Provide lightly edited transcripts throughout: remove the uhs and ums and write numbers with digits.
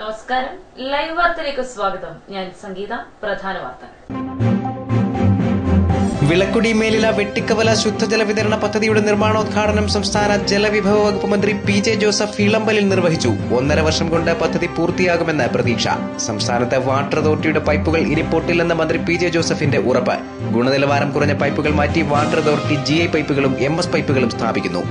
നമസ്കാരം, ലൈവ് വാർത്തയിലേക്ക് സ്വാഗതം. ഞാൻ സംഗീത. പ്രധാന വാർത്തകൾ. വിളക്കുടി മേലില വെട്ടിക്കവല ശുദ്ധജല വിതരണ പദ്ധതിയുടെ നിർമ്മാണോദ്ഘാടനം സംസ്ഥാന ജലവിഭവ വകുപ്പ് മന്ത്രി PJ ജോസഫ് ഇളമ്പലിൽ നിർവഹിച്ചു. 1.5 വർഷം കൊണ്ട് പദ്ധതി പൂർത്തിയാകുമെന്ന് പ്രതീക്ഷ. സംസ്ഥാനത്തെ വാട്ടർ അതോറിറ്റിയുടെ പൈപ്പുകൾ ഇനി പൊട്ടില്ലെന്ന മന്ത്രി PJ ജോസഫിന്റെ ഉറപ്പ്. ഗുണനിലവാരം കുറഞ്ഞ പൈപ്പുകൾ മാറ്റി വാട്ടർ അതോറിറ്റി GI പൈപ്പുകളും MS പൈപ്പുകളും സ്ഥാപിക്കുന്നു.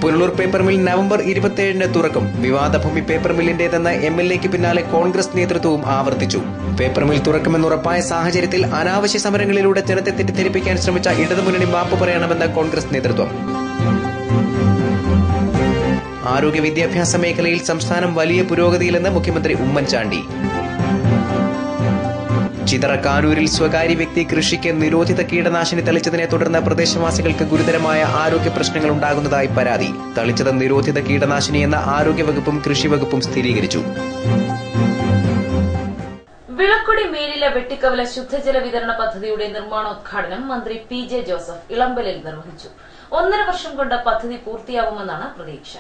പുനലൂർ പേപ്പർ മിൽ നവംബർ 27-ന് തുറക്കും. വിവാദ ഭൂമി പേപ്പർ മില്ലിന്റേതെന്ന് MLAക്ക് പിന്നാലെ കോൺഗ്രസ് നേതൃത്വവും ആവർത്തിച്ചു. പേപ്പർ മിൽ തുറക്കുമെന്നുറപ്പായ സാഹചര്യത്തിൽ അനാവശ്യ സമരങ്ങളിലൂടെ ജനത്തെ തെറ്റിദ്ധരിപ്പിക്കാൻ ശ്രമിച്ച ഇടതുമുന്നണി മാപ്പ് പറയണമെന്ന് കോൺഗ്രസ് നേതൃത്വം. ആരോഗ്യ വിദ്യാഭ്യാസ മേഖലയിൽ സംസ്ഥാനം വലിയ പുരോഗതിയിലെന്ന് മുഖ്യമന്ത്രി ഉമ്മൻചാണ്ടി. ചിതറക്കാനൂരിൽ സ്വകാര്യ വ്യക്തി കൃഷിക്ക് നിരോധിത കീടനാശിനി തളിച്ചതിനെ തുടർന്ന് പ്രദേശവാസികൾക്ക് ഗുരുതരമായ ആരോഗ്യ പ്രശ്നങ്ങൾ ഉണ്ടാകുന്നതായി പരാതി. തളിച്ചത് നിരോധിത കീടനാശിനിയെന്ന് ആരോഗ്യവകുപ്പും കൃഷിവകുപ്പും സ്ഥിരീകരിച്ചു. വിളക്കുടി മേലില വെട്ടിക്കവല ശുദ്ധജല വിതരണ പദ്ധതിയുടെ നിർമ്മാണോദ്ഘാടനം മന്ത്രി PJ ജോസഫ് ഇളമ്പലിൽ നിർവഹിച്ചു. 1.5 വർഷം കൊണ്ട് പദ്ധതി പൂർത്തിയാകുമെന്നാണ് പ്രതീക്ഷ.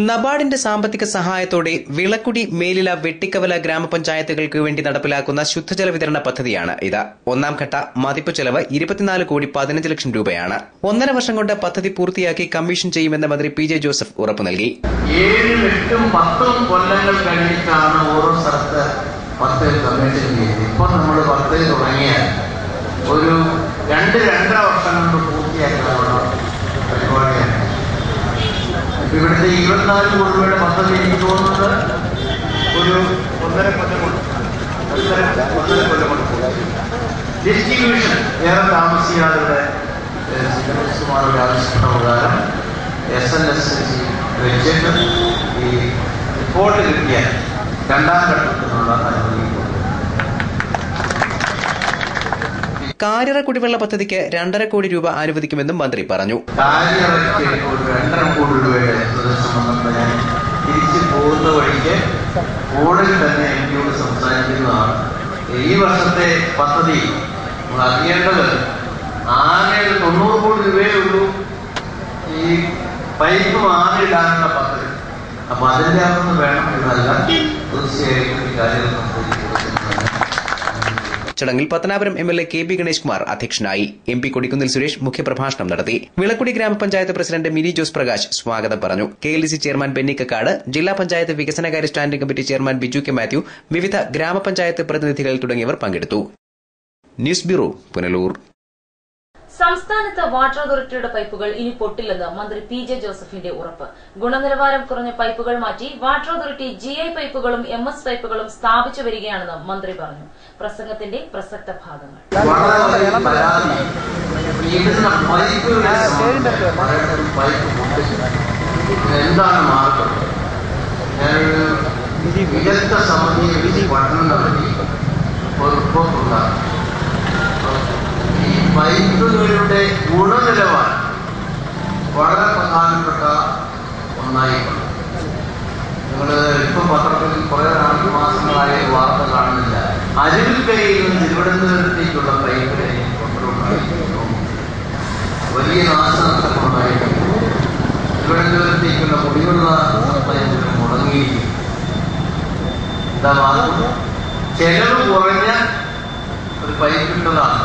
നബാർഡിന്റെ സാമ്പത്തിക സഹായത്തോടെ വിളക്കുടി മേലില വെട്ടിക്കവല ഗ്രാമപഞ്ചായത്തുകൾക്ക് വേണ്ടി നടപ്പിലാക്കുന്ന ശുദ്ധജല വിതരണ പദ്ധതിയാണ് ഇത്. 1ാം ഘട്ട മതിപ്പ് ചെലവ് 24,15,00,000 രൂപയാണ്. 1.5 വർഷം കൊണ്ട് പദ്ധതി പൂർത്തിയാക്കി കമ്മീഷൻ ചെയ്യുമെന്ന് മന്ത്രി PJ ജോസഫ് ഉറപ്പു നൽകി. 7-8-10 കൊല്ലങ്ങൾ കഴിഞ്ഞിട്ടാണ് ഓരോ സ്ഥലത്ത് പദ്ധതി കമ്മീഷൻ ചെയ്യുന്നത്. ഇപ്പൊ നമ്മൾ പദ്ധതി തുടങ്ങിയാൽ ഒരു 2-2.5 വർഷം കൊണ്ട് പൂർത്തിയാക്കാനുള്ള പരിപാടിയാണ്. ഇവിടുത്തെ 24 കോടി രൂപയുടെ പദ്ധതി എനിക്ക് തോന്നുന്നത് ഒരു 1.5 കൊല്ലം കൊണ്ട് ഡിസ്ട്രിബ്യൂഷൻ ഏറെ താമസിയാതെ കുമാരുടെ ആവശ്യപ്രകാരം SNSC വെച്ചിട്ട് ഈ റിപ്പോർട്ട് കിട്ടിയാൽ 2ാം ഘട്ടത്തിനുള്ള അനുമതി. കാര്യറ കുടിവെള്ള പദ്ധതിക്ക് 2.5 കോടി രൂപ അനുവദിക്കുമെന്നും മന്ത്രി പറഞ്ഞു. കാര്യറയ്ക്ക് ഒരു 2.5 കോടി രൂപയുടെ പ്രദേശം വന്നപ്പോൾ ഞാൻ തിരിച്ചു പോകുന്ന വഴിക്ക് ഫോണിൽ തന്നെ എനിക്കോട് സംസാരിക്കുന്നതാണ്. ഈ വർഷത്തെ പദ്ധതി നമ്മൾ അറിയേണ്ടത് ആകെ 90 കോടി രൂപയേ ഉള്ളൂ ഈ പൈപ്പ് മാറിയിടാനുള്ള പദ്ധതി. അപ്പൊ അതിന്റെ അകത്ത് വേണം എന്നല്ല, തീർച്ചയായിട്ടും ഈ കാര്യങ്ങൾ ചടങ്ങിൽ പത്തനാപുരം MLA KB ഗണേഷ് കുമാർ അധ്യക്ഷനായി. MP കൊടിക്കുന്നിൽ സുരേഷ് മുഖ്യപ്രഭാഷണം നടത്തി. വിളക്കുടി ഗ്രാമപഞ്ചായത്ത് പ്രസിഡന്റ് മിനി ജോസ് പ്രകാശ് സ്വാഗതം പറഞ്ഞു. KLDC ചെയർമാൻ ബെന്നി കക്കാട്, ജില്ലാ പഞ്ചായത്ത് വികസനകാര്യ standing committee chairman Biju K Mathew, വിവിധ ഗ്രാമപഞ്ചായത്ത് പ്രതിനിധികൾ തുടങ്ങിയവർ പങ്കെടുത്തു. News bureau, Punalur. സംസ്ഥാനത്ത് വാട്ടർ അതോറിറ്റിയുടെ പൈപ്പുകൾ ഇനി പൊട്ടില്ലെന്ന് മന്ത്രി PJ ജോസഫിന്റെ ഉറപ്പ്. ഗുണനിലവാരം കുറഞ്ഞ പൈപ്പുകൾ മാറ്റി വാട്ടർ അതോറിറ്റി GI പൈപ്പുകളും MS പൈപ്പുകളും സ്ഥാപിച്ചു വരികയാണെന്ന് മന്ത്രി പറഞ്ഞു. പ്രസംഗത്തിന്റെ പ്രസക്ത ഭാഗങ്ങൾ. എന്താണ് മാർഗം? വിദഗ്ധ സമിതി പഠനം നടത്തി ഒരു റിപ്പോർട്ട് ഉണ്ടാകും. ഈ പൈപ്പുകളുടെ ഗുണനിലവാരം വളരെ പ്രധാനപ്പെട്ട ഒന്നായിട്ടുണ്ട്. നിങ്ങൾ ഇപ്പം പത്രത്തിൽ കുറെ മാസങ്ങളായ വാർത്ത കാണുന്നില്ല. അരുവിക്കരയിൽ നിന്ന് തിരുവനന്തപുരത്തേക്കുള്ള പൈപ്പിനെ കൊണ്ടുണ്ടായിരുന്നു. വലിയ നാശനഷ്ടങ്ങളുണ്ടായിട്ടുണ്ട്. തിരുവനന്തപുരത്തേക്കുള്ള കുടിവെള്ള സപ്ലൈ മുടങ്ങിയിരിക്കും. എന്താ മാർഗം? ചെലവ് കുറഞ്ഞ ഒരു പൈപ്പിട്ടതാണ്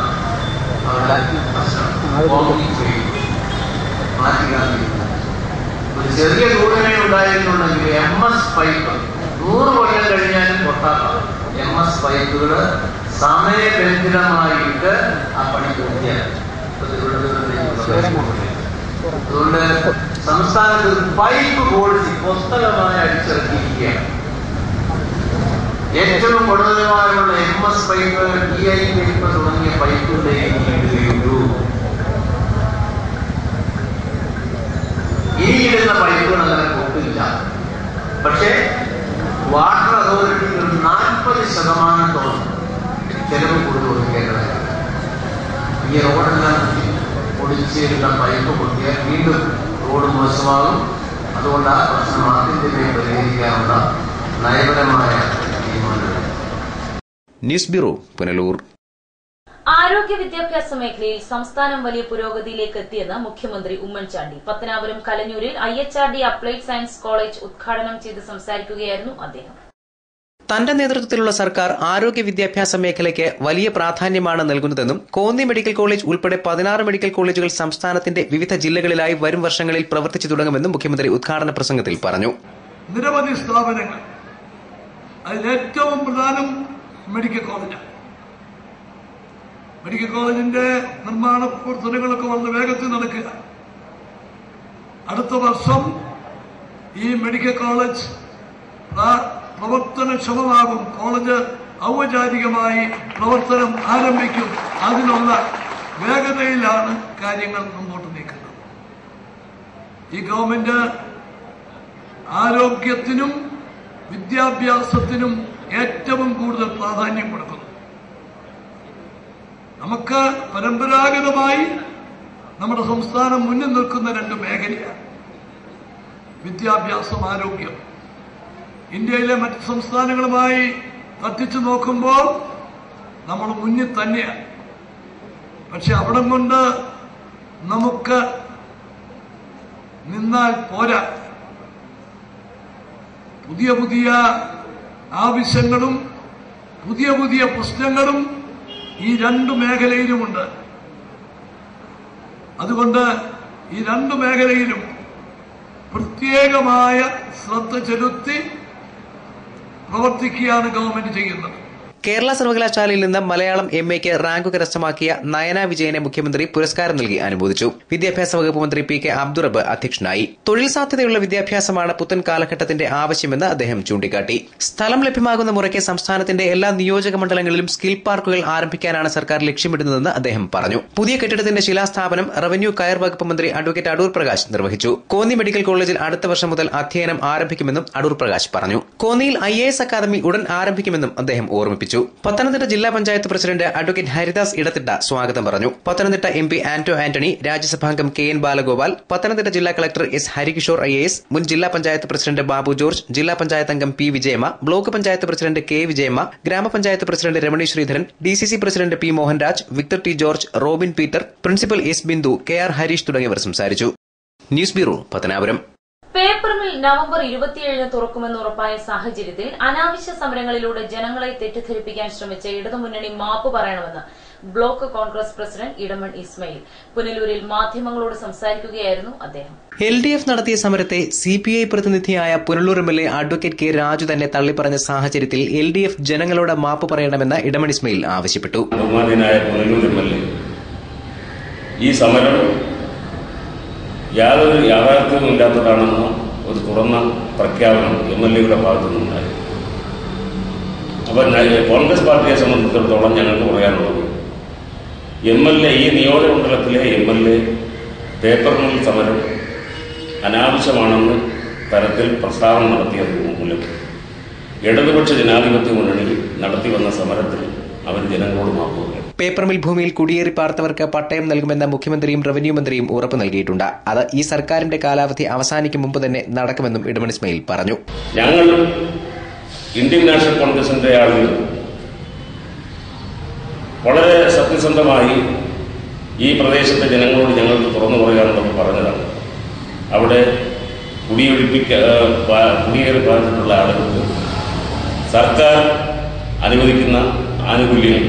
അവരുടെ മാറ്റിക്കാൻ. ഒരു ചെറിയ ദൂരമേ ഉണ്ടായിരുന്നുണ്ടെങ്കിൽ MS പൈപ്പ് 100 കൊല്ലം കഴിഞ്ഞാലും പൊട്ടാക്കാം. MS പൈപ്പുകൾ സമയബന്ധിതമായിട്ട് ആ പണി പൂർത്തിയാക്കും. അതുകൊണ്ട് സംസ്ഥാനത്ത് ഒരു പൈപ്പ് പോളിസി പുസ്തകമായി അടിച്ചിറക്കിയിരിക്കുകയാണ്. ഏറ്റവും ഗുണനിലവാരമുള്ള MS പൈപ്പ്, GI പൈപ്പ് തുടങ്ങിയ പൈപ്പുകളിലേക്ക് ഇടുകയുള്ളൂ. ഇനിയിടുന്ന പൈപ്പുകൾ അങ്ങനെ പൊട്ടില്ല. പക്ഷേ വാട്ടർ അതോറിറ്റിക്ക് 40% ചെലവ് കൊടുത്തു കൊടുക്കേണ്ടതാണ്. ഈ റോഡെല്ലാം പൊടിച്ചിരുന്ന പൈപ്പ് പൊട്ടിയാൽ വീണ്ടും റോഡ് മോശമാകും. അതുകൊണ്ട് ആ പ്രശ്നം ആദ്യത്തെ പരിഹരിക്കാനുള്ള നയപരമായ തീരുമാനങ്ങൾ. News bureau, Punalur. ആരോഗ്യ വിദ്യാഭ്യാസ മേഖലയിൽ സംസ്ഥാനം വലിയ പുരോഗതിയിലേക്ക് എത്തിയെന്ന് മുഖ്യമന്ത്രി ഉമ്മൻചാണ്ടി. പത്തനാപുരം കലഞ്ഞൂരിൽ IHRD അപ്ലൈഡ് സയൻസ് കോളേജ് ഉദ്ഘാടനം ചെയ്ത് സംസാരിക്കുകയായിരുന്നു അദ്ദേഹം. തന്റെ നേതൃത്വത്തിലുള്ള സർക്കാർ ആരോഗ്യ വിദ്യാഭ്യാസ മേഖലയ്ക്ക് വലിയ പ്രാധാന്യമാണ് നൽകുന്നതെന്നും കോന്നി മെഡിക്കൽ കോളേജ് ഉൾപ്പെടെ 16 മെഡിക്കൽ കോളേജുകൾ സംസ്ഥാനത്തിന്റെ വിവിധ ജില്ലകളിലായി വരും വർഷങ്ങളിൽ പ്രവർത്തിച്ചു തുടങ്ങുമെന്നും മുഖ്യമന്ത്രി ഉദ്ഘാടന പ്രസംഗത്തിൽ പറഞ്ഞു. നിരവധി സ്ഥാപനങ്ങൾ, അതിലേറ്റവും പ്രധാനം മെഡിക്കൽ കോളേജാണ്. മെഡിക്കൽ കോളേജിന്റെ നിർമ്മാണ പ്രവർത്തനങ്ങളൊക്കെ വളരെ വേഗത്തിൽ നടക്കുക. അടുത്ത വർഷം ഈ മെഡിക്കൽ കോളേജ് പ്രവർത്തനക്ഷമമാകും. കോളേജ് ഔപചാരികമായി പ്രവർത്തനം ആരംഭിക്കും. അതിനുള്ള വേഗതയിലാണ് കാര്യങ്ങൾ മുമ്പോട്ട് നീക്കുന്നത്. ഈ ഗവൺമെന്റ് ആരോഗ്യത്തിനും വിദ്യാഭ്യാസത്തിനും ഏറ്റവും കൂടുതൽ പ്രാധാന്യം കൊടുക്കുന്നു. നമുക്ക് പരമ്പരാഗതമായി നമ്മുടെ സംസ്ഥാനം മുന്നിൽ നിൽക്കുന്ന രണ്ട് മേഖലയാണ് വിദ്യാഭ്യാസം, ആരോഗ്യം. ഇന്ത്യയിലെ മറ്റ് സംസ്ഥാനങ്ങളുമായി തട്ടിച്ചു നോക്കുമ്പോൾ നമ്മൾ മുന്നിൽ തന്നെയാണ്. പക്ഷെ അവിടം കൊണ്ട് നമുക്ക് നിന്നാൽ പോരാ. പുതിയ പുതിയ ആവശ്യങ്ങളും പുതിയ പുതിയ പ്രശ്നങ്ങളും ഈ രണ്ടു മേഖലയിലുമുണ്ട്. അതുകൊണ്ട് ഈ രണ്ടു മേഖലയിലും പ്രത്യേകമായ ശ്രദ്ധ ചെലുത്തി പ്രവർത്തിക്കുകയാണ് ഗവൺമെന്റ് ചെയ്യുന്നത്. കേരള സർവകലാശാലയിൽ നിന്ന് മലയാളം MAക്ക് റാങ്ക് കരസ്ഥമാക്കിയ നയന വിജയനെ മുഖ്യമന്ത്രി പുരസ്കാരം നൽകി അനുമോദിച്ചു. വിദ്യാഭ്യാസ വകുപ്പ് മന്ത്രി PK അബ്ദുറബ്ബ് അധ്യക്ഷനായി. തൊഴിൽ സാധ്യതയുള്ള വിദ്യാഭ്യാസമാണ് പുത്തൻ കാലഘട്ടത്തിന്റെ ആവശ്യമെന്ന് അദ്ദേഹം ചൂണ്ടിക്കാട്ടി. സ്ഥലം ലഭ്യമാകുന്ന മുറയ്ക്ക് സംസ്ഥാനത്തിന്റെ എല്ലാ നിയോജക മണ്ഡലങ്ങളിലും സ്കിൽ പാർക്കുകൾ ആരംഭിക്കാനാണ് സർക്കാർ ലക്ഷ്യമിടുന്നതെന്ന് അദ്ദേഹം പറഞ്ഞു. പുതിയ കെട്ടിടത്തിന്റെ ശിലാസ്ഥാപനം റവന്യൂ കയർ വകുപ്പ് മന്ത്രി അഡ്വക്കേറ്റ് അടൂർ പ്രകാശ് നിർവഹിച്ചു. കോന്നി മെഡിക്കൽ കോളേജിൽ അടുത്ത വർഷം മുതൽ അധ്യയനം ആരംഭിക്കുമെന്നും അടൂർ പ്രകാശ് പറഞ്ഞു. കോന്നിയിൽ IAS അക്കാദമി ഉടൻ ആരംഭിക്കുമെന്നും അദ്ദേഹം ഓർമ്മിപ്പിച്ചു. പത്തനംതിട്ട ജില്ലാ പഞ്ചായത്ത് പ്രസിഡന്റ് അഡ്വക്കേറ്റ് ഹരിദാസ് ഇടത്തിട്ട സ്വാഗതം പറഞ്ഞു. പത്തനംതിട്ട MP ആന്റോ ആന്റണി, രാജ്യസഭാംഗം KN ബാലഗോപാൽ, പത്തനംതിട്ട ജില്ലാ കളക്ടർ S ഹരികിഷോർ IAS, മുൻ ജില്ലാ പഞ്ചായത്ത് പ്രസിഡന്റ് ബാബു ജോർജ്, ജില്ലാ പഞ്ചായത്ത് അംഗം P Vijayamma, block panchayat president K Vijayamma, ഗ്രാമപഞ്ചായത്ത് president Ramani Sreedharan, DCC president P Mohanraj, Victor T George, Robin Peter, principal S Bindu, KR Harish തുടങ്ങിയവർ സംസാരിച്ചു. News bureau, Pathanapuram. Paper mill November 27-ന് തുറക്കുമെന്ന് ഉറപ്പായ സാഹചര്യത്തിൽ അനാവശ്യ സമരങ്ങളിലൂടെ ജനങ്ങളെ തെറ്റിദ്ധരിപ്പിക്കാൻ ശ്രമിച്ച ഇടതുമുന്നണി മാപ്പ് പറയണമെന്ന് ബ്ലോക്ക് കോൺഗ്രസ് പ്രസിഡന്റ് ഇടമൺ ഇസ്മയിൽ. പുനലൂരിൽ മാധ്യമങ്ങളോട് സംസാരിക്കുകയായിരുന്നു അദ്ദേഹം. LDF നടത്തിയ സമരത്തെ CPI പ്രതിനിധിയായ Punalur MLA advocate K Raju തന്നെ തള്ളിപ്പറഞ്ഞ സാഹചര്യത്തിൽ LDF ജനങ്ങളോട് മാപ്പ് പറയണമെന്ന് ഇടമൺ ഇസ്മയിൽ ആവശ്യപ്പെട്ടു. ഈ സമരം യാതൊരു യാഥാർത്ഥ്യവും ഇല്ലാത്തതാണെന്ന ഒരു തുറന്ന പ്രഖ്യാപനം MLAയുടെ ഭാഗത്തു നിന്നുണ്ടായി. അപ്പം കോൺഗ്രസ് പാർട്ടിയെ സംബന്ധിച്ചിടത്തോളം ഞങ്ങൾക്ക് പറയാനുള്ളത്, MLA ഈ നിയോജകമണ്ഡലത്തിലെ MLA പേപ്പർ മിൽ സമരം അനാവശ്യമാണെന്ന് തരത്തിൽ പ്രസ്താവന നടത്തിയത് മൂലം ഇടതുപക്ഷ ജനാധിപത്യ മുന്നണി നടത്തിവന്ന സമരത്തിൽ അവർ ജനങ്ങളോട് മാപ്പ് പറയും. പേപ്പർ മിൽ ഭൂമിയിൽ കുടിയേറി പാർത്തവർക്ക് പട്ടയം നൽകുമെന്ന് മുഖ്യമന്ത്രിയും റവന്യൂ മന്ത്രിയും ഉറപ്പ് നൽകിയിട്ടുണ്ട്. അത് ഈ സർക്കാരിന്റെ കാലാവധി അവസാനിക്കും മുമ്പ് തന്നെ നടക്കുമെന്നും ഇടമൺ ഇസ്മയിൽ പറഞ്ഞു. ഞങ്ങൾ ഇന്ത്യൻ നാഷണൽ കോൺഗ്രസിന്റെ ആളുകൾ വളരെ സത്യസന്ധമായി ഈ പ്രദേശത്തെ ജനങ്ങളോട് ഞങ്ങൾക്ക് തുറന്നു പറയാനുള്ളത് പറഞ്ഞതാണ്. അവിടെ കുടിയേറി പാർത്തിട്ടുള്ള ആളുകൾക്ക് സർക്കാർ അനുവദിക്കുന്ന ആനുകൂല്യങ്ങൾ,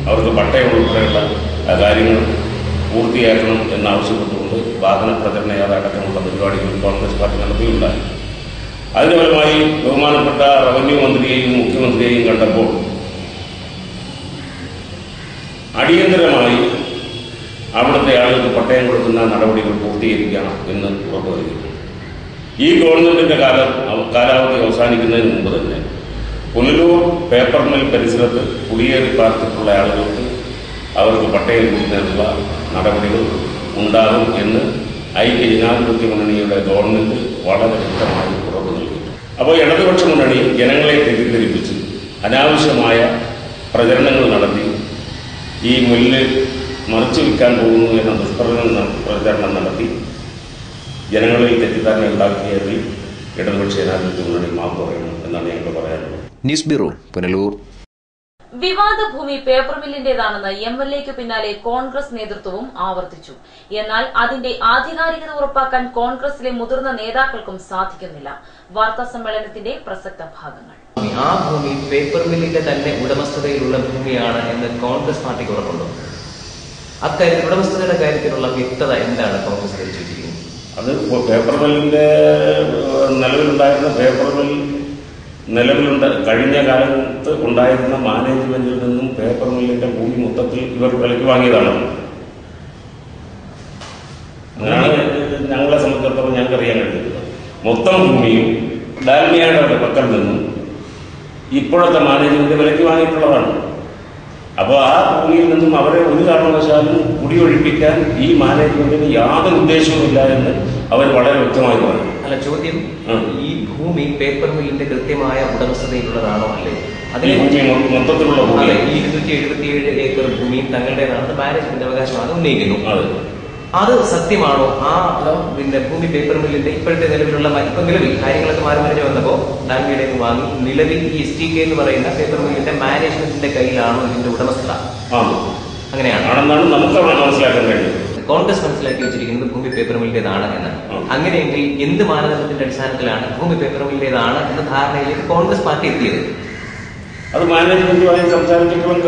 അവർക്ക് പട്ടയം ഉൾപ്പെടെയുള്ള കാര്യങ്ങൾ പൂർത്തിയാക്കണം എന്നാവശ്യപ്പെട്ടുകൊണ്ട് വാഹന പ്രചരണ യാഥാർത്ഥ്യമുള്ള പരിപാടികൾ കോൺഗ്രസ് പാർട്ടി നടത്തുകയുണ്ടായി. അതിന്റെ ഫലമായി ബഹുമാനപ്പെട്ട റവന്യൂ മന്ത്രിയെയും മുഖ്യമന്ത്രിയെയും കണ്ടപ്പോൾ അടിയന്തരമായി അവിടുത്തെ ആളുകൾക്ക് പട്ടയം കൊടുക്കുന്ന നടപടികൾ പൂർത്തീകരിക്കണം എന്ന് ഉറപ്പ് നൽകിയിട്ടുണ്ട്. ഈ ഗവൺമെന്റിന്റെ കാലാവധി അവസാനിക്കുന്നതിന് മുമ്പ് തന്നെ പുനലൂർ പേപ്പർ മിൽ പരിസരത്ത് കുടിയേറി പാർത്തിട്ടുള്ള ആളുകൾക്ക് അവർക്ക് പട്ടയം കൊടുക്കുന്നതിനുള്ള നടപടികൾ ഉണ്ടാകും എന്ന് ഐക്യ ജനാധിപത്യ മുന്നണിയുടെ ഗവൺമെന്റ് വളരെ വ്യക്തമായി ഉറപ്പ് നൽകിയിട്ടുണ്ട്. അപ്പോൾ ഇടതുപക്ഷ മുന്നണി ജനങ്ങളെ തെറ്റിദ്ധരിപ്പിച്ച് അനാവശ്യമായ പ്രചരണങ്ങൾ നടത്തി ഈ മില്ല് മറിച്ചു വിൽക്കാൻ പോകുന്നു എന്ന ദുഷ്പ്രചരണം നടത്തി ജനങ്ങളിൽ തെറ്റിദ്ധാരണ ഉണ്ടാക്കിയതിൽ ഇടതുപക്ഷ ജനാധിപത്യ മുന്നണി മാപ്പ് പറയണം എന്നാണ് ഞങ്ങൾ പറയാനുള്ളത്. News bureau, Punalur. വിവാദ ഭൂമി പേപ്പർ മില്ലിന്റേതാണെന്ന് MLAയ്ക്ക് പിന്നാലെ കോൺഗ്രസ് നേതൃത്വവും ആവർത്തിച്ചു. എന്നാൽ അതിന്റെ ആധികാരികത ഉറപ്പാക്കാൻ കോൺഗ്രസിലെ മുതിർന്ന നേതാക്കൾക്കും സാധിക്കുന്നില്ല. വാർത്താ സമ്മേളനത്തിന്റെ പ്രസക്ത ഭാഗങ്ങൾ. ആ ഭൂമി പേപ്പർ മില്ലിന്റെ തന്നെ ഉടമസ്ഥതയിലുള്ള ഭൂമിയാണ് എന്ന് കോൺഗ്രസ് പാർട്ടിക്ക് ഉറപ്പുണ്ടോ? അക്കാര്യത്തിൽ ഉടമസ്ഥതയുടെ കാര്യത്തിലുള്ള വ്യക്തത എന്താണ് കോൺഗ്രസ് ധരിച്ചിരിക്കുന്നത്? അത് പേപ്പർ മില്ലിന്റെ നിലവിലുണ്ടായിരുന്ന പേപ്പർ മിൽ കഴിഞ്ഞ കാലത്ത് ഉണ്ടായിരുന്ന മാനേജ്മെന്റിൽ നിന്നും പേപ്പർ മില്ലിന്റെ ഭൂമി മൊത്തത്തിൽ ഇവർ വിലയ്ക്ക് വാങ്ങിയതാണ്. അങ്ങനെയാണ് ഞങ്ങളെ സംബന്ധിച്ചിടത്തോളം ഞങ്ങൾക്ക് അറിയാൻ കഴിയുന്നത്. മൊത്തം ഭൂമിയും ഡാൽമിയയുടെ പക്കൽ നിന്നും ഇപ്പോഴത്തെ മാനേജ്മെന്റ് വിലയ്ക്ക് വാങ്ങിയിട്ടുള്ളതാണ്. അപ്പോൾ ആ ഭൂമിയിൽ നിന്നും അവരെ ഒരു കാരണവശാലും കുടിയൊഴിപ്പിക്കാൻ ഈ മാനേജ്മെന്റിന് യാതൊരു ഉദ്ദേശവുമില്ല എന്ന് അവർ വളരെ വ്യക്തമായി പറഞ്ഞു. അല്ല, ചോദ്യം ഈ ഭൂമി പേപ്പർ മില്ലിന്റെ കൃത്യമായ ഉടമസ്ഥതയിലുള്ളതാണോ അല്ലേ? അതിലെ ഭൂമി മൊത്തത്തിലുള്ള ഭൂമി 277 ഏക്കർ ഭൂമിയും തങ്ങളുടേതാണെന്ന് മാനേജ്മെന്റ് അവകാശമാണ് ഉന്നയിക്കുന്നു. അത് സത്യമാണോ? ആ ഭൂമി പേപ്പർ മില്ലിന്റെ ഇപ്പോഴത്തെ നിലവിലുള്ള ഇപ്പൊ നിലവിൽ കാര്യങ്ങളൊക്കെ മാറി വന്നപ്പോ ഡാൽമിയയിലേക്ക് വാങ്ങി നിലവിൽ ഈ STK എന്ന് പറയുന്ന പേപ്പർ മില്ലിന്റെ മാനേജ്മെന്റിന്റെ കയ്യിലാണോ ഇതിന്റെ ഉടമസ്ഥത? അങ്ങനെയാണെന്നാണ് നമുക്ക് മനസ്സിലാക്കാൻ കഴിയുന്നത്. കോൺഗ്രസ് മനസ്സിലാക്കി വെച്ചിരിക്കുന്നത് ഭൂമി പേപ്പർ മില്ലിന്റേതാണ് എന്നാണ്. അങ്ങനെയെങ്കിൽ എന്ത് മാനദണ്ഡത്തിന്റെ അടിസ്ഥാനത്തിലാണ് ഭൂമി പേപ്പർ മില്ലിന്റേതാണ് എന്ന ധാരണയിലേക്ക് കോൺഗ്രസ് പാർട്ടി എത്തിയത്? അത് മാനേജ്മെന്റുമായി സംസാരിച്ചപ്പോഴും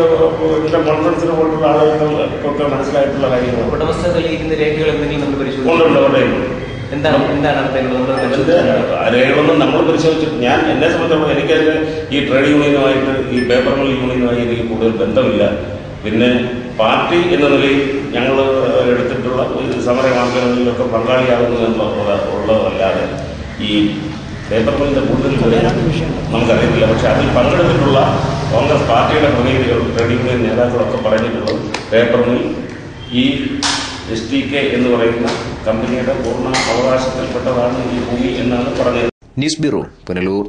കോൺഫറൻസിന് പോലുള്ള ആളുകൾക്കൊക്കെ മനസ്സിലായിട്ടുള്ള കാര്യങ്ങൾ. ഉടമസ്ഥത തെളിയിക്കുന്ന രേഖകൾ എന്തെങ്കിലും നമ്മൾ പരിശോധിച്ചു. രേഖകളൊന്നും നമ്മൾ പരിശോധിച്ചിട്ട് എന്നെ സംബന്ധിച്ചിടത്തോളം എനിക്കതിന് ഈ ട്രേഡ് യൂണിയനുമായിട്ട് ഈ പേപ്പർ മിൽ യൂണിയനുമായി എനിക്ക് കൂടുതൽ ബന്ധമില്ല. പിന്നെ പാർട്ടി എന്ന നിലയിൽ ഞങ്ങൾ എടുത്തിട്ടുള്ള സമരമാർഗങ്ങളിലൊക്കെ പങ്കാളിയാകുന്നു എന്നുള്ളതല്ലാതെ ഈ പേപ്പർ മില്ലിന്റെ കൂടുതൽ നമുക്കറിയത്തില്ല. പക്ഷെ അതിൽ പങ്കെടുത്തിട്ടുള്ള കോൺഗ്രസ് പാർട്ടിയുടെ പ്രതിനിധികൾ, ട്രേഡ് യൂണിയൻ നേതാക്കളൊക്കെ പറഞ്ഞിട്ടുള്ളത് പേപ്പർ മിൽ ഈ STK എന്ന് പറയുന്ന കമ്പനിയുടെ പൂർണ്ണ അവകാശത്തിൽപ്പെട്ടതാണ് ഈ ഭൂമി എന്നാണ് പറഞ്ഞത്. News bureau, Punalur.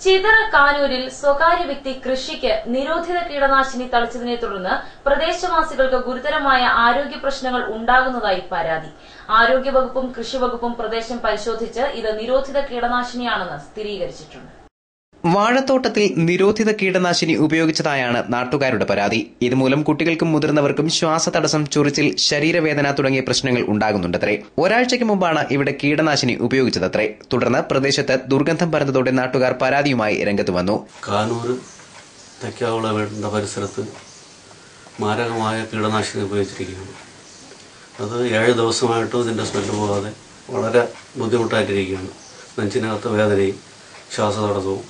ചിതറ കാനൂരിൽ സ്വകാര്യ വ്യക്തി കൃഷിക്ക് നിരോധിത കീടനാശിനി തളിച്ചതിനെ തുടർന്ന് പ്രദേശവാസികൾക്ക് ഗുരുതരമായ ആരോഗ്യ പ്രശ്നങ്ങൾ ഉണ്ടാകുന്നതായി പരാതി. ആരോഗ്യവകുപ്പും കൃഷിവകുപ്പും പ്രദേശം പരിശോധിച്ച് ഇത് നിരോധിത കീടനാശിനിയാണെന്ന് സ്ഥിരീകരിച്ചിട്ടുണ്ട്. വാഴത്തോട്ടത്തിൽ നിരോധിത കീടനാശിനി ഉപയോഗിച്ചതായാണ് നാട്ടുകാരുടെ പരാതി. ഇതുമൂലം കുട്ടികൾക്കും മുതിർന്നവർക്കും ശ്വാസതടസ്സം, ചൊറിച്ചിൽ, ശരീരവേദന തുടങ്ങിയ പ്രശ്നങ്ങൾ ഉണ്ടാകുന്നുണ്ടത്രേ. ഒരാഴ്ചയ്ക്ക് മുമ്പാണ് ഇവിടെ കീടനാശിനി ഉപയോഗിച്ചതത്രേ. തുടർന്ന് പ്രദേശത്ത് ദുർഗന്ധം പരന്നതോടെ നാട്ടുകാർ പരാതിയുമായി രംഗത്ത് വന്നു. കാനൂർ തെക്കാവുള വീടിന്റെ പരിസരത്ത് മാരകമായ കീടനാശിനി ഉപയോഗിച്ചിരിക്കുകയാണ്. അത് 7 ദിവസമായിട്ടും ഇതിന്റെ സ്മെല്ല് പോകാതെ വളരെ ബുദ്ധിമുട്ടായിട്ടിരിക്കുകയാണ്. നെഞ്ചിനകത്ത് വേദനയും ശ്വാസതടസ്സവും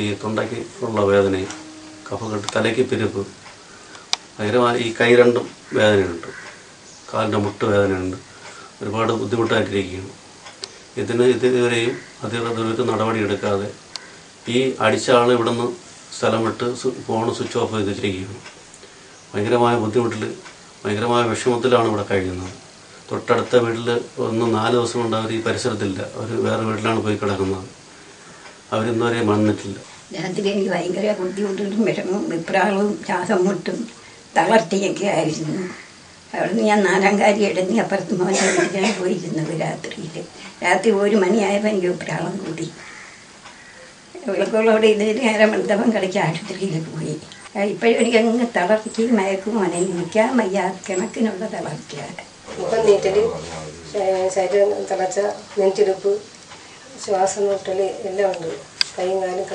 ഈ തൊണ്ടയ്ക്ക് ഉള്ള വേദനയും കഫക്കെട്ട്, തലയ്ക്ക് പിരിപ്പ്, ഭയങ്കരമായി ഈ കൈ രണ്ടും വേദനയുണ്ട്, കാലിൻ്റെ മുട്ട് വേദനയുണ്ട്, ഒരുപാട് ബുദ്ധിമുട്ടായിട്ടിരിക്കുകയാണ്. ഇതിന് ഇതുവരെയും അധികൃതർ നടപടിയെടുക്കാതെ ഈ അടിച്ച ആൾ ഇവിടെ നിന്ന് സ്ഥലം വിട്ട് ഫോൺ സ്വിച്ച് ഓഫ് ചെയ്ത് വെച്ചിരിക്കുകയാണ്. ഭയങ്കരമായ ബുദ്ധിമുട്ടിൽ, ഭയങ്കരമായ വിഷമത്തിലാണ് ഇവിടെ കഴിയുന്നത്. തൊട്ടടുത്ത വീട്ടിൽ 4 ദിവസം കൊണ്ട് അവർ ഈ പരിസരത്തില്ല. അവർ വേറെ വീട്ടിലാണ് പോയി കിടക്കുന്നത്. അവരിന്നുവരെ വന്നിട്ടില്ല. രാത്രി എനിക്ക് ഭയങ്കര ബുദ്ധിമുട്ടും വിഷമവും വിപ്രാളവും ശ്വാസം മുട്ടും തളർച്ചയൊക്കെ ആയിരുന്നു. അവിടുന്ന് ഞാൻ 4-ാം കാരി ഇടഞ്ഞ് അപ്പുറത്ത് മോനെ വിളിക്കാൻ പോയിരുന്നത്. രാത്രി 1 മണിയായപ്പോൾ എനിക്ക് വിപ്രാളം കൂടി. വിളക്കുകളോടെ ഇതിന് നേരം വെളുത്തപ്പം കളിച്ച് ആശുപത്രിയിലേക്ക് പോയി. ഇപ്പോഴും എനിക്കങ്ങ് തളർച്ചയും മയക്കും മോനെ നിൽക്കാൻ വയ്യ, കിണക്കിനുള്ള തളർച്ച. മുഖം നീറ്റൽ, ശരീരം തളർച്ച, നെഞ്ചിടിപ്പ്, ശ്വാസം മുട്ടൽ എല്ലാം ഉണ്ട്. കൈയും കാലും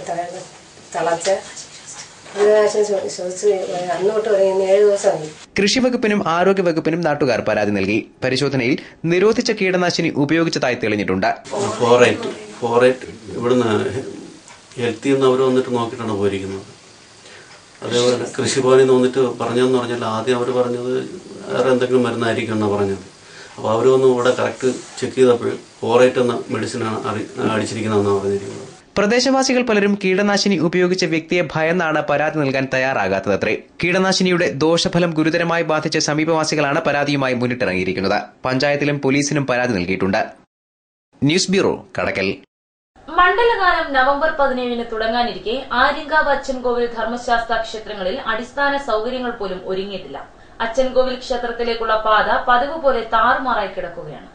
തളർച്ച. അന്നോട്ട് പറയുന്ന 7 ദിവസമായി. കൃഷിവകുപ്പിനും ആരോഗ്യവകുപ്പിനും നാട്ടുകാർ പരാതി നൽകി. പരിശോധനയിൽ നിരോധിച്ച കീടനാശിനി ഉപയോഗിച്ചതായി തെളിഞ്ഞിട്ടുണ്ട്. ഫോറേറ്റ് ഇവിടുന്ന് ഹെൽത്തിൽ നിന്ന് അവർ വന്നിട്ട് നോക്കിയിട്ടാണ് പോയിരിക്കുന്നത്. അതേപോലെ കൃഷിഭവനിൽ നിന്ന് വന്നിട്ട് പറഞ്ഞതെന്ന് പറഞ്ഞാൽ ആദ്യം അവർ പറഞ്ഞത് വേറെ എന്തെങ്കിലും മരുന്നായിരിക്കും എന്നാണ് പറഞ്ഞത്. അപ്പോൾ അവർ വന്ന് ഇവിടെ കറക്റ്റ് ചെക്ക് ചെയ്തപ്പോൾ ഫോറേറ്റ് എന്ന മെഡിസിനാണ് അടിച്ചിരിക്കുന്നതെന്നാണ് പറഞ്ഞിരിക്കുന്നത്. പ്രദേശവാസികൾ പലരും കീടനാശിനി ഉപയോഗിച്ച വ്യക്തിയെ ഭയന്നാണ് പരാതി നൽകാൻ തയ്യാറാകാത്തതത്രേ. കീടനാശിനിയുടെ ദോഷഫലം ഗുരുതരമായി ബാധിച്ച സമീപവാസികളാണ് പരാതിയുമായി മുന്നിട്ടിറങ്ങിയിരിക്കുന്നത്. പഞ്ചായത്തിലും പോലീസിനും പരാതി നൽകിയിട്ടുണ്ട്. ന്യൂസ് ബ്യൂറോ, കടക്കൽ. മണ്ഡലകാലം നവംബർ 17-ന് തുടങ്ങാനിരിക്കെ ആര്യങ്കാവ് അച്ചൻകോവിൽ ധർമ്മശാസ്ത്ര ക്ഷേത്രങ്ങളിൽ അടിസ്ഥാന സൌകര്യങ്ങൾ പോലും ഒരുങ്ങിയിട്ടില്ല. അച്ചൻകോവിൽ ക്ഷേത്രത്തിലേക്കുള്ള പാത പതിവ് പോലെ താറുമാറായി കിടക്കുകയാണ്.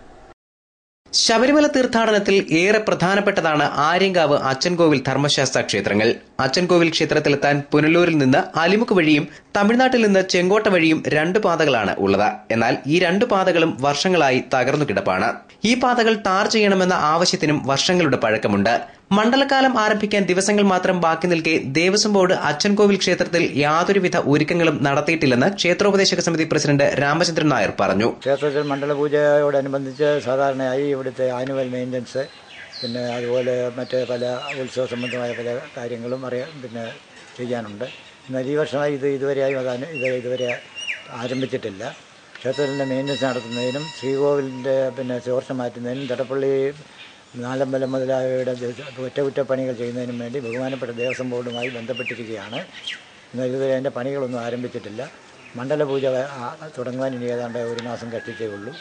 ശബരിമല തീർത്ഥാടനത്തിൽ ഏറെ പ്രധാനപ്പെട്ടതാണ് ആര്യങ്കാവ് അച്ചൻകോവിൽ ധർമ്മശാസ്ത്ര ക്ഷേത്രങ്ങൾ. അച്ചൻകോവിൽ ക്ഷേത്രത്തിലെത്താൻ പുനലൂരിൽ നിന്ന് അലിമുക്ക് വഴിയും തമിഴ്നാട്ടിൽ നിന്ന് ചെങ്കോട്ട വഴിയും 2 പാതകളാണ് ഉള്ളത്. എന്നാൽ ഈ 2 പാതകളും വർഷങ്ങളായി തകർന്നു കിടപ്പാണ്. ഈ പാതകൾ ടാർ ചെയ്യണമെന്ന ആവശ്യത്തിനും വർഷങ്ങളുടെ പഴക്കമുണ്ട്. മണ്ഡലകാലം ആരംഭിക്കാൻ ദിവസങ്ങൾ മാത്രം ബാക്കി നിൽക്കെ ദേവസ്വം ബോർഡ് അച്ചൻകോവിൽ ക്ഷേത്രത്തിൽ യാതൊരുവിധ ഒരുക്കങ്ങളും നടത്തിയിട്ടില്ലെന്ന് ക്ഷേത്രോപദേശക സമിതി പ്രസിഡന്റ് രാമചന്ദ്രൻ നായർ പറഞ്ഞു. ക്ഷേത്രത്തിൽ മണ്ഡലപൂജയോടനുബന്ധിച്ച് സാധാരണയായി ഇവിടുത്തെ ആനുവൽ മെയിൻ്റനൻസ്, പിന്നെ അതുപോലെ മറ്റ് പല ഉത്സവ സംബന്ധമായ പല കാര്യങ്ങളും ചെയ്യാനുണ്ട്. എന്നാൽ ഈ വർഷമായി ഇതുവരെ ആരംഭിച്ചിട്ടില്ല. ക്ഷേത്രത്തിൻ്റെ മെയിൻ്റനൻസ് നടത്തുന്നതിനും ശ്രീകോവിലിൻ്റെ ചോർച്ച മാറ്റുന്നതിനും തടപ്പള്ളി നാലമ്പലം മുതലായവയുടെ കുറ്റപണികൾ ചെയ്യുന്നതിനും വേണ്ടി ബഹുമാനപ്പെട്ട ദേവസ്വം ബോർഡുമായി ബന്ധപ്പെട്ടിരിക്കുകയാണ്. എന്നാൽ ഇതുവരെ അതിൻ്റെ പണികളൊന്നും ആരംഭിച്ചിട്ടില്ല. മണ്ഡലപൂജ തുടങ്ങുവാൻ ഇനി ഏതാണ്ട് 1 മാസം കഷ്ടിച്ചേ ഉള്ളൂ.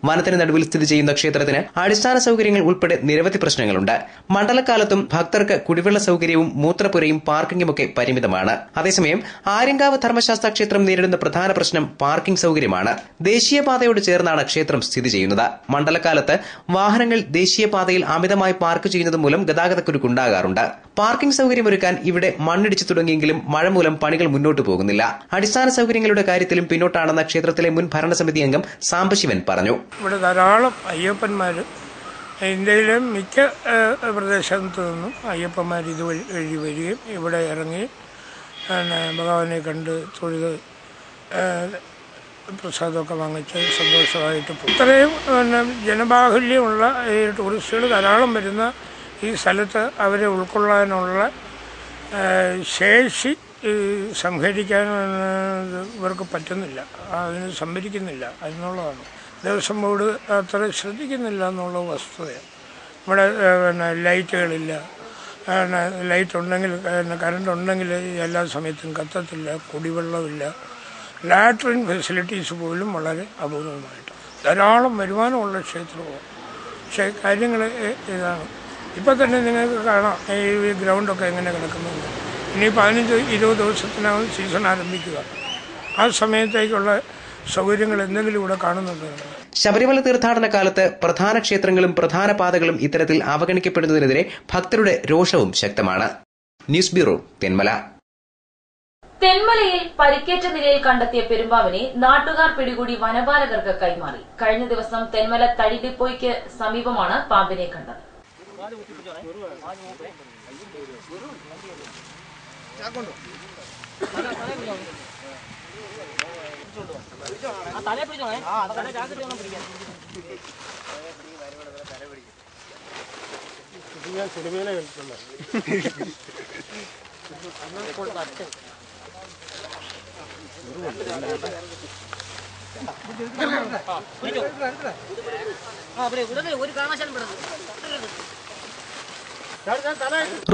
വനത്തിന് നടുവിൽ സ്ഥിതി ചെയ്യുന്ന ക്ഷേത്രത്തിന് അടിസ്ഥാന സൗകര്യങ്ങൾ ഉൾപ്പെടെ നിരവധി പ്രശ്നങ്ങളുണ്ട്. മണ്ഡലകാലത്തും ഭക്തർക്ക് കുടിവെള്ള സൗകര്യവും മൂത്രപ്പുരയും പാർക്കിംഗുമൊക്കെ പരിമിതമാണ്. അതേസമയം ആര്യങ്കാവ് ധർമ്മശാസ്ത്ര ക്ഷേത്രം നേരിടുന്ന പ്രധാന പ്രശ്നം പാർക്കിംഗ് സൗകര്യമാണ്. ദേശീയപാതയോട് ചേർന്നാണ് ക്ഷേത്രം സ്ഥിതി ചെയ്യുന്നത്. മണ്ഡലകാലത്ത് വാഹനങ്ങൾ ദേശീയപാതയിൽ അമിതമായി പാർക്ക് ചെയ്യുന്നത് മൂലം ഗതാഗതക്കുരുക്കുണ്ടാകാറുണ്ട്. പാർക്കിംഗ് സൗകര്യമൊരുക്കാൻ ഇവിടെ മണ്ണിടിച്ചു തുടങ്ങിയെങ്കിലും മഴ മൂലം പണികൾ മുന്നോട്ടു പോകുന്നില്ല. അടിസ്ഥാന സൗകര്യങ്ങളുടെ കാര്യത്തിലും പിന്നോട്ടാണെന്ന് ക്ഷേത്രത്തിലെ മുൻ ഭരണസമിതി അംഗം സാംബശിവൻ പറഞ്ഞു. ഇവിടെ ധാരാളം അയ്യപ്പന്മാർ, ഇന്ത്യയിലെ മിക്ക പ്രദേശത്തു നിന്നും അയ്യപ്പന്മാർ ഇതുവഴി വരികയും ഇവിടെ ഇറങ്ങി ഭഗവാനെ കണ്ട് തൊഴുത് പ്രസാദമൊക്കെ വാങ്ങിച്ച് സന്തോഷമായിട്ട് പോകും. ഇത്രയും ജനബാഹുല്യമുള്ള ഈ ടൂറിസ്റ്റുകൾ ധാരാളം വരുന്ന ഈ സ്ഥലത്ത് അവരെ ഉൾക്കൊള്ളാനുള്ള ശേഷി സംഭരിക്കാൻ ഇവർക്ക് പറ്റുന്നില്ല, അതിന് സംഭരിക്കുന്നില്ല എന്നുള്ളതാണ്. ദേവസ്വം ബോർഡ് അത്ര ശ്രദ്ധിക്കുന്നില്ല എന്നുള്ള വസ്തുതയാണ്. ഇവിടെ ലൈറ്റുകളില്ല, ലൈറ്റ് ഉണ്ടെങ്കിൽ കറണ്ട് ഉണ്ടെങ്കിൽ എല്ലാ സമയത്തും കത്തത്തില്ല, കുടിവെള്ളമില്ല, ലാട്രിൻ ഫെസിലിറ്റീസ് പോലും വളരെ അപൂർവമായിട്ട്. ധാരാളം വരുമാനമുള്ള ക്ഷേത്രമാണ്. പക്ഷേ കാര്യങ്ങൾ ഇതാണ്. ഇപ്പം തന്നെ നിങ്ങൾക്ക് കാണാം ഈ ഗ്രൗണ്ടൊക്കെ എങ്ങനെ കിടക്കുന്നുണ്ട്. ഇനി 15-20 ദിവസത്തിനകം സീസൺ ആരംഭിക്കുക. ആ സമയത്തേക്കുള്ള സൗകര്യങ്ങൾ എന്തെങ്കിലും ഇവിടെ കാണുന്നുണ്ട്. ശബരിമല തീർത്ഥാടന കാലത്ത് പ്രധാന ക്ഷേത്രങ്ങളും പ്രധാന പാതകളും ഇത്തരത്തിൽ അവഗണിക്കപ്പെടുന്നതിനെതിരെ ഭക്തരുടെ രോഷവും ശക്തമാണ്. News bureau, Thenmala. തെന്മലയിൽ പരിക്കേറ്റ നിലയിൽ കണ്ടെത്തിയ പെരുമ്പാവിനെ നാട്ടുകാർ പിടികൂടി വനപാലകർക്ക് കൈമാറി. കഴിഞ്ഞ ദിവസം തെന്മല തടി ഡിപ്പോയ്ക്ക് സമീപമാണ് പാമ്പിനെ കണ്ടത്.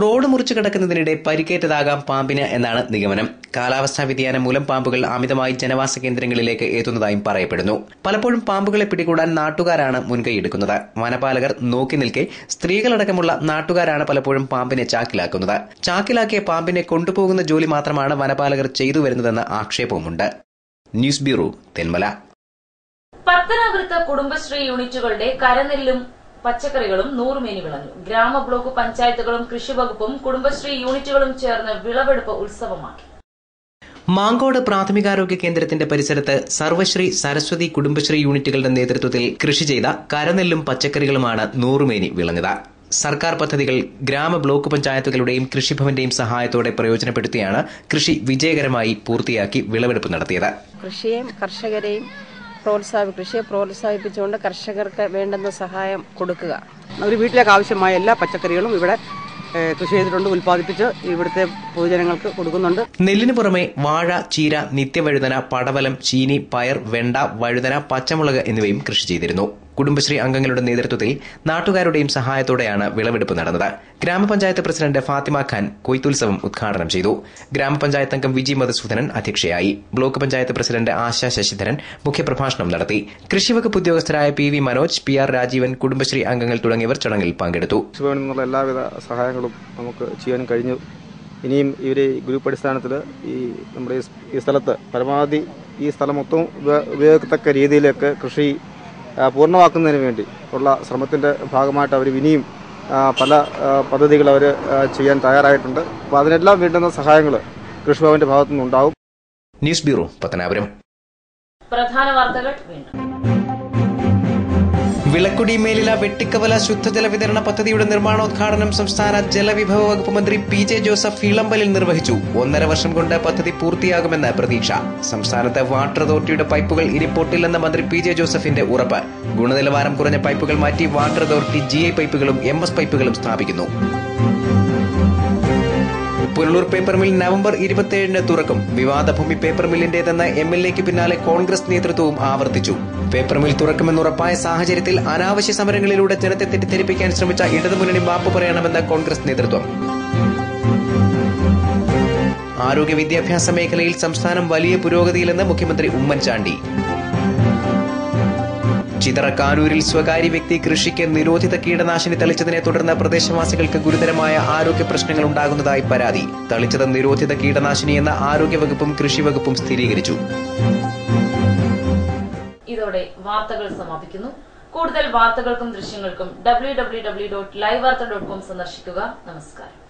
റോഡ് മുറിച്ചു കിടക്കുന്നതിനിടെ പരിക്കേറ്റതാകാം പാമ്പിന് എന്നാണ് നിഗമനം. കാലാവസ്ഥാ വ്യതിയാനം മൂലം പാമ്പുകൾ അമിതമായി ജനവാസ കേന്ദ്രങ്ങളിലേക്ക് എത്തുന്നതായും പറയപ്പെടുന്നു. പലപ്പോഴും പാമ്പുകളെ പിടികൂടാൻ നാട്ടുകാരാണ് മുൻകൈയെടുക്കുന്നത്. വനപാലകർ നോക്കി നിൽക്കെ സ്ത്രീകളടക്കമുള്ള നാട്ടുകാരാണ് പലപ്പോഴും പാമ്പിനെ ചാക്കിലാക്കുന്നത്. ചാക്കിലാക്കിയ പാമ്പിനെ കൊണ്ടുപോകുന്ന ജോലി മാത്രമാണ് വനപാലകർ ചെയ്തു വരുന്നതെന്ന ആക്ഷേപവുമുണ്ട്. News bureau, Thenmala. പത്തനാപുരത്ത് കുടുംബശ്രീ യൂണിറ്റുകളുടെ കരനെല്ലും പച്ചക്കറികളും 100 മേനി വിളഞ്ഞു. ഗ്രാമ ബ്ലോക്ക് പഞ്ചായത്തുകളും കൃഷിവകുപ്പും കുടുംബശ്രീ യൂണിറ്റുകളും ചേർന്ന് വിളവെടുപ്പ് ഉത്സവമാക്കി. മാങ്കോട് പ്രാഥമികാരോഗ്യ കേന്ദ്രത്തിന്റെ പരിസരത്ത് സർവശ്രീ സരസ്വതി കുടുംബശ്രീ യൂണിറ്റുകളുടെ നേതൃത്വത്തിൽ കൃഷി ചെയ്ത കരനെല്ലും പച്ചക്കറികളുമാണ് 100 മേനി വിളഞ്ഞത്. സർക്കാർ പദ്ധതികൾ ഗ്രാമ ബ്ലോക്ക് പഞ്ചായത്തുകളുടെയും കൃഷിഭവന്റെയും സഹായത്തോടെ പ്രയോജനപ്പെടുത്തിയാണ് കൃഷി വിജയകരമായി പൂർത്തിയാക്കി വിളവെടുപ്പ് നടത്തിയത്. കൃഷിയെയും കർഷകരെയും കൃഷിയെ പ്രോത്സാഹിപ്പിച്ചുകൊണ്ട് കർഷകർക്ക് വേണ്ടുന്ന സഹായം കൊടുക്കുക. ഒരു വീട്ടിലേക്ക് ആവശ്യമായ എല്ലാ പച്ചക്കറികളും ഇവിടെ കൃഷി ചെയ്തിട്ടുണ്ട്, ഉൽപ്പാദിപ്പിച്ച് ഇവിടുത്തെ പൊതുജനങ്ങൾക്ക് കൊടുക്കുന്നുണ്ട്. നെല്ലിനു പുറമെ വാഴ, ചീര, നിത്യവഴുതന, പടവലം, ചീനി, പയർ, വെണ്ട, വഴുതന, പച്ചമുളക് എന്നിവയും കൃഷി ചെയ്തിരുന്നു. കുടുംബശ്രീ അംഗങ്ങളുടെ നേതൃത്വത്തിൽ നാട്ടുകാരുടെയും സഹായത്തോടെയാണ് വിളവെടുപ്പ് നടന്നത്. ഗ്രാമപഞ്ചായത്ത് പ്രസിഡന്റ് ഫാത്തിമ ഖാൻ കൊയ്ത്തുത്സവം ഉദ്ഘാടനം ചെയ്തു. ഗ്രാമപഞ്ചായത്ത് അംഗം വിജി മധുസൂദനൻ അധ്യക്ഷയായി. ബ്ലോക്ക് പഞ്ചായത്ത് പ്രസിഡന്റ് ആശാ ശശിധരൻ മുഖ്യപ്രഭാഷണം നടത്തി. കൃഷിവകുപ്പ് ഉദ്യോഗസ്ഥരായ PV മനോജ്, PR രാജീവൻ, കുടുംബശ്രീ അംഗങ്ങൾ തുടങ്ങിയവർ ചടങ്ങിൽ പങ്കെടുത്തു. എല്ലാവിധ സഹായങ്ങളും നമുക്ക് ചെയ്യാൻ കഴിഞ്ഞു. ഇനിയും ഇവരെ ഗ്രൂപ്പ് അടിസ്ഥാനത്തിൽ നമ്മുടെ ഈ സ്ഥലത്ത് പരമാവധി ഈ സ്ഥലം മൊത്തം ഉപയോഗത്തക്ക രീതിയിലേക്ക് കൃഷി പൂർണ്ണമാക്കുന്നതിന് വേണ്ടി ഉള്ള ശ്രമത്തിൻ്റെ ഭാഗമായിട്ട് അവർ ഇനിയും പല പദ്ധതികൾ അവർ ചെയ്യാൻ തയ്യാറായിട്ടുണ്ട്. അപ്പോൾ അതിനെല്ലാം വേണ്ടുന്ന സഹായങ്ങൾ കൃഷിഭവന്റെ ഭാഗത്തു നിന്നുണ്ടാവും. News bureau, Pathanapuram. പ്രധാന വാർത്തകൾ വീണ്ടും. വിളക്കുടി മേലില വെട്ടിക്കവല ശുദ്ധജല വിതരണ പദ്ധതിയുടെ നിർമ്മാണോദ്ഘാടനം സംസ്ഥാന ജലവിഭവ വകുപ്പ് മന്ത്രി PJ ജോസഫ് ഇളമ്പലിൽ നിർവഹിച്ചു. 1.5 വർഷം കൊണ്ട് പദ്ധതി പൂർത്തിയാകുമെന്ന് പ്രതീക്ഷ. സംസ്ഥാനത്ത് വാട്ടർ അതോറിറ്റിയുടെ പൈപ്പുകൾ ഇനി പൊട്ടില്ലെന്ന് മന്ത്രി PJ ജോസഫിന്റെ ഉറപ്പ്. ഗുണനിലവാരം കുറഞ്ഞ പൈപ്പുകൾ മാറ്റി വാട്ടർ അതോറിറ്റി GI പൈപ്പുകളും MS പൈപ്പുകളും സ്ഥാപിക്കുന്നു. പുനലൂർ പേപ്പർ മിൽ നവംബർ 27 തുറക്കും. വിവാദ ഭൂമി പേപ്പർ മില്ലിന്റേതെന്ന് MLAക്ക് പിന്നാലെ കോൺഗ്രസ് നേതൃത്വവും ആവർത്തിച്ചു. പേപ്പർ മിൽ തുറക്കുമെന്നുറപ്പായ സാഹചര്യത്തിൽ അനാവശ്യ സമരങ്ങളിലൂടെ ജനത്തെ തെറ്റിദ്ധരിപ്പിക്കാൻ ശ്രമിച്ച ഇടതുമുന്നണി മാപ്പ് പറയണമെന്ന് കോൺഗ്രസ് നേതൃത്വം. ആരോഗ്യ വിദ്യാഭ്യാസ മേഖലയിൽ സംസ്ഥാനം വലിയ പുരോഗതിയിലെന്ന് മുഖ്യമന്ത്രി ഉമ്മൻചാണ്ടി. ചിതറക്കാനൂരിൽ സ്വകാര്യ വ്യക്തി കൃഷിക്ക് നിരോധിത കീടനാശിനി തളിച്ചതിനെ തുടർന്ന് പ്രദേശവാസികൾക്ക് ഗുരുതരമായ ആരോഗ്യ പ്രശ്നങ്ങൾ ഉണ്ടാകുന്നതായി പരാതി. തളിച്ചത് നിരോധിത കീടനാശിനിയെന്ന് ആരോഗ്യവകുപ്പും കൃഷിവകുപ്പും സ്ഥിരീകരിച്ചു. ഇതോടെ വാർത്തകൾ സമാപിക്കുന്നു. കൂടുതൽ വാർത്തകൾക്കും ദൃശ്യങ്ങൾക്കും www.livevarta.com സന്ദർശിക്കുക. നമസ്കാരം.